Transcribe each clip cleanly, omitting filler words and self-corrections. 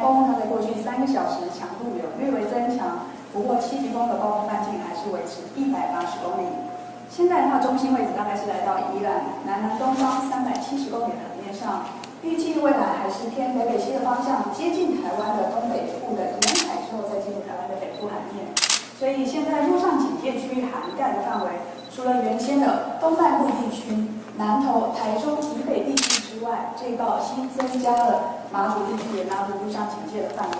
风它在过去3个小时强度有略微增强，不过7级风的暴风半径还是维持180公里。现在它的中心位置大概是来到宜兰南东方370公里的海面上，预计未来还是偏北北西的方向，接近台湾的东北部的沿海之后，再进入台湾的北部海面。所以现在陆上警戒区涵盖的范围，除了原先的东半部地区、南投、台中以北地区之外，这道新增加了马祖地区也纳入陆上警戒的范围。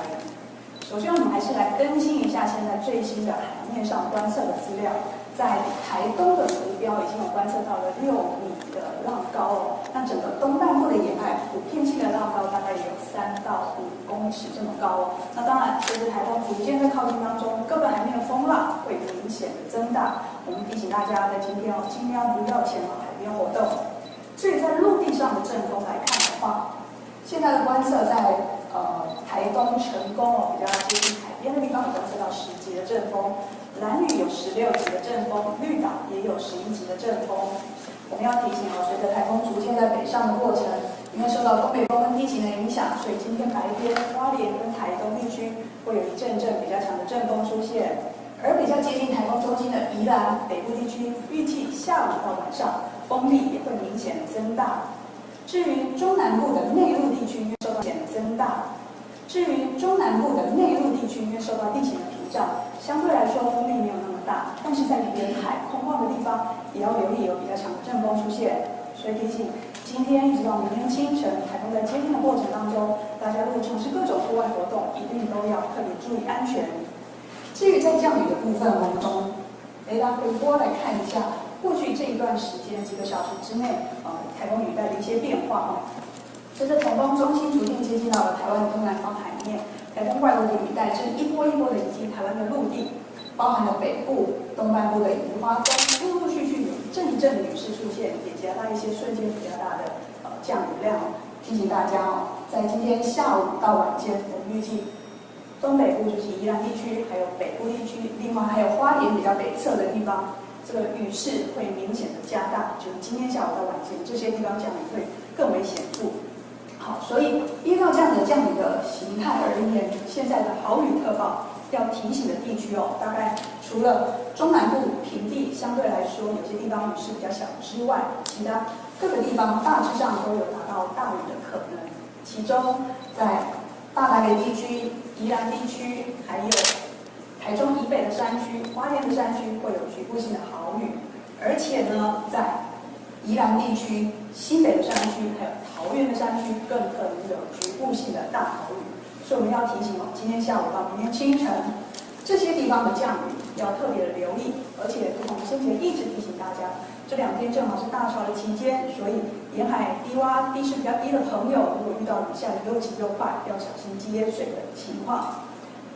首先，我们还是来更新一下现在最新的海面上观测的资料。在台东的浮标已经有观测到了6米的浪高哦。那整个东半部的沿岸普遍性的浪高大概也有3到5公尺这么高哦。那当然，随着台风逐渐在靠近当中，各个海面的风浪会明显的增大。我们提醒大家，在今天哦，尽量不要前往海边活动。至于在陆地上的阵风来看的话，现在的观测在台东成功哦，比较接近海边的地方有观测到10级的阵风。兰屿有16级的阵风，绿岛也有11级的阵风。我们要提醒哦，随着台风逐渐在北上的过程，因为受到东北风跟地形的影响，所以今天白天花莲跟台东地区会有一阵阵比较强的阵风出现。而比较接近台风中心的宜兰北部地区，预计下午到晚上风力也会明显的增大。至于中南部的内陆地区，因为受到明显的增大。至于中南部的内陆地区，因为受到地形的屏障，相对来说风力没有那么大，但是在沿海空旷的地方也要留意有比较强的阵风出现。所以提醒，今天一直到明天清晨，台风在接近的过程当中，大家如果从事各种户外活动，一定都要特别注意安全。至于在降雨的部分，我们从雷达回波来看一下，过去这一段时间几个小时之内，台风雨带的一些变化随着台风中心逐渐接近到了台湾的东南方海面，台风外围的雨带正一波一波的移进台湾的陆地，包含了北部、东半部的宜花东，陆陆续续有一阵一阵的雨势出现，也加大一些瞬间比较大的降雨量。提醒大家在今天下午到晚间，我们预计东北部就是宜兰地区，还有北部地区，另外还有花莲比较北侧的地方，这个雨势会明显的加大，就是今天下午到晚间这些地方降雨会更为显著。好，所以依照这样的降雨的形态而言，现在的豪雨特报要提醒的地区大概除了中南部平地相对来说有些地方雨势比较小之外，其他各个地方大致上都有达到大雨的可能。其中在大台北地区、宜兰地区，还有台中以北的山区、花莲的山区会有局部性的豪雨，而且呢，在宜兰地区、新北的山区，还有桃园的山区，更可能有局部性的大豪雨。所以我们要提醒今天下午到明天清晨，这些地方的降雨要特别的留意。而且，如同先前一直提醒大家，这2天正好是大潮的期间，所以沿海低洼、地势比较低的朋友，如果遇到雨下的又急又快，要小心积水的情况。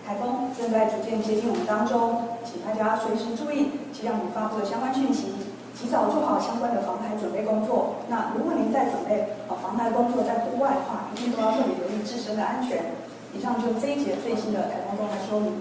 台风正在逐渐接近我们当中，请大家随时注意气象局发布的相关讯息。及早做好相关的防台准备工作。那如果您在准备防台工作在户外的话，一定都要特别留意自身的安全。以上就是这一节最新的台风公开说明。